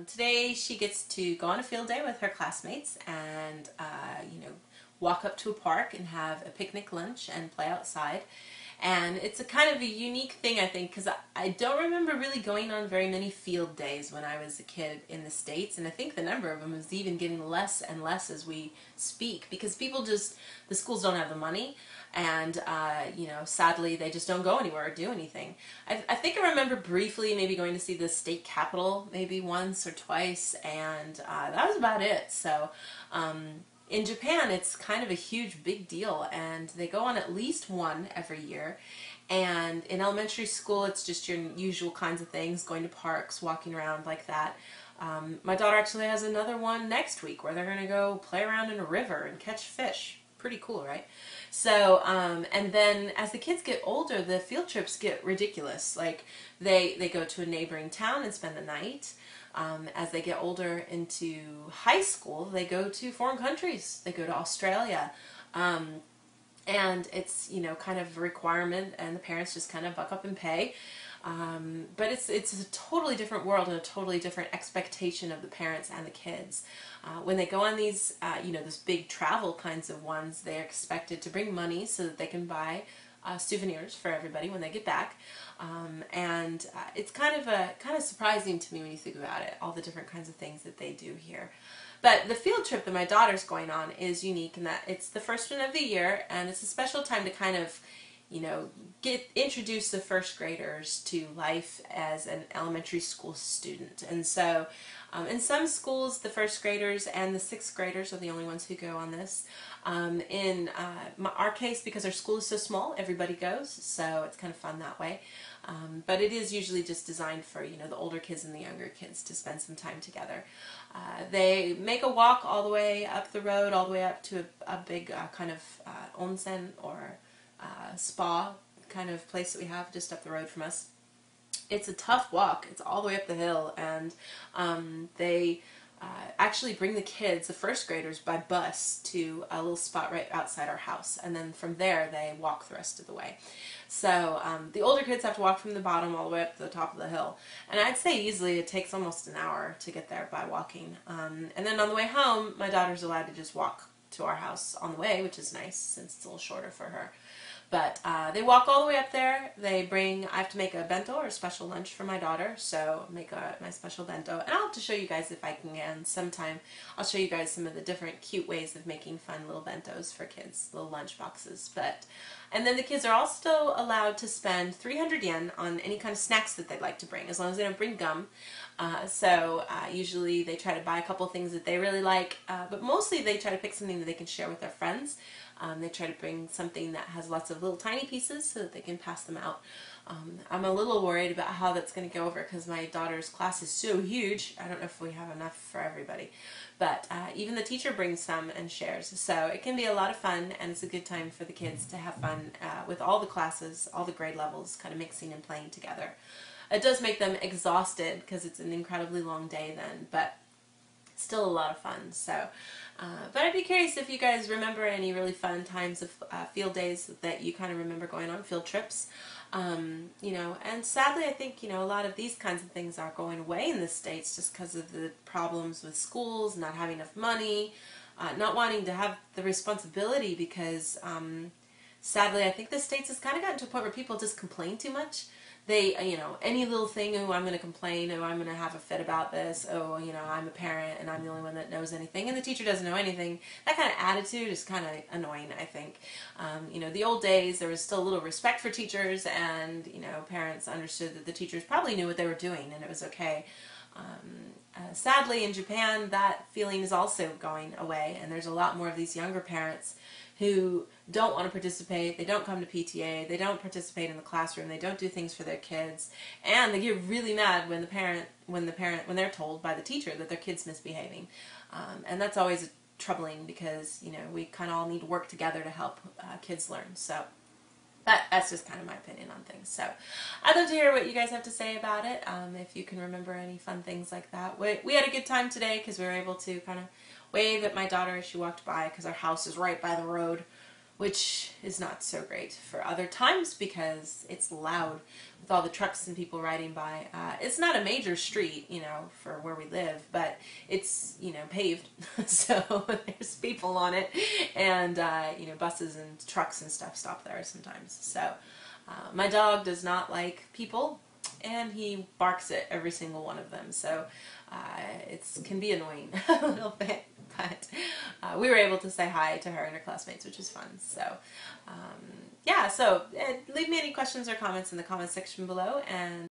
Today she gets to go on a field day with her classmates and, walk up to a park and have a picnic lunch and play outside. And it's a kind of a unique thing, I think, because I don't remember really going on very many field days when I was a kid in the States, and I think the number of them is even getting less and less as we speak, because the schools don't have the money, and, sadly they just don't go anywhere or do anything. I think I remember briefly maybe going to see the state capitol maybe once or twice, and that was about it. So, in Japan, it's kind of a huge, big deal, and they go on at least one every year. And in elementary school, it's just your usual kinds of things, going to parks, walking around like that. My daughter actually has another one next week where they're going to go play around in a river and catch fish. Pretty cool, right? So, and then as the kids get older, the field trips get ridiculous. Like, they go to a neighboring town and spend the night. As they get older into high school, they go to foreign countries. They go to Australia. And it's, kind of a requirement, and the parents just kind of buck up and pay. But it's a totally different world and a totally different expectation of the parents and the kids. When they go on these, those big travel kinds of ones, they're expected to bring money so that they can buy souvenirs for everybody when they get back. It's kind of surprising to me when you think about it, all the different kinds of things that they do here. But the field trip that my daughter's going on is unique in that it's the first one of the year, and it's a special time to kind of, introduce the first graders to life as an elementary school student. And so in some schools, the first graders and the sixth graders are the only ones who go on this. In our case, because our school is so small, everybody goes, so it's kind of fun that way. But it is usually just designed for, the older kids and the younger kids to spend some time together. They make a walk all the way up the road, all the way up to a big kind of onsen or spa kind of place that we have just up the road from us. It's a tough walk. It's all the way up the hill, and they actually bring the kids, the first graders, by bus to a little spot right outside our house, and then from there they walk the rest of the way. So the older kids have to walk from the bottom all the way up to the top of the hill, and I'd say easily it takes almost an hour to get there by walking. And then on the way home, my daughter's allowed to just walk to our house on the way, which is nice since it's a little shorter for her. But they walk all the way up there. I have to make a bento or a special lunch for my daughter, so make my special bento. And I'll have to show you guys if I can sometime. I'll show you guys some of the different cute ways of making fun little bentos for kids, little lunch boxes. And then the kids are also allowed to spend 300 yen on any kind of snacks that they'd like to bring, as long as they don't bring gum. Usually they try to buy a couple things that they really like, but mostly they try to pick something that they can share with their friends. They try to bring something that has lots of little tiny pieces so that they can pass them out. I'm a little worried about how that's going to go over because my daughter's class is so huge. I don't know if we have enough for everybody. But even the teacher brings some and shares. So it can be a lot of fun, and it's a good time for the kids to have fun with all the classes, all the grade levels, kind of mixing and playing together. It does make them exhausted because it's an incredibly long day then, but still a lot of fun. So, but I'd be curious if you guys remember any really fun times of field days that you kind of remember going on, field trips. And sadly I think, a lot of these kinds of things are going away in the States just because of the problems with schools, not having enough money, not wanting to have the responsibility because, sadly I think the States has kind of gotten to a point where people just complain too much. They, any little thing, oh, I'm going to complain, oh, I'm going to have a fit about this, oh, I'm a parent and I'm the only one that knows anything, and the teacher doesn't know anything. That kind of attitude is kind of annoying, I think. The old days, there was still a little respect for teachers, and, parents understood that the teachers probably knew what they were doing, and it was okay. Sadly, in Japan, that feeling is also going away, and there's a lot more of these younger parents who don't want to participate, they don't come to PTA, they don't participate in the classroom, they don't do things for their kids, and they get really mad when they're told by the teacher that their kid's misbehaving. And that's always troubling because, we kind of all need to work together to help kids learn. So that's just kind of my opinion on things. So I'd love to hear what you guys have to say about it, if you can remember any fun things like that. We had a good time today because we were able to kind of wave at my daughter as she walked by because our house is right by the road. which is not so great for other times because it's loud with all the trucks and people riding by. It's not a major street, you know, for where we live, but it's, you know, paved, so there's people on it, and, you know, buses and trucks and stuff stop there sometimes. So my dog does not like people, and he barks at every single one of them, so it can be annoying a little bit. But we were able to say hi to her and her classmates, which is fun. So yeah, so leave me any questions or comments in the comment section below, and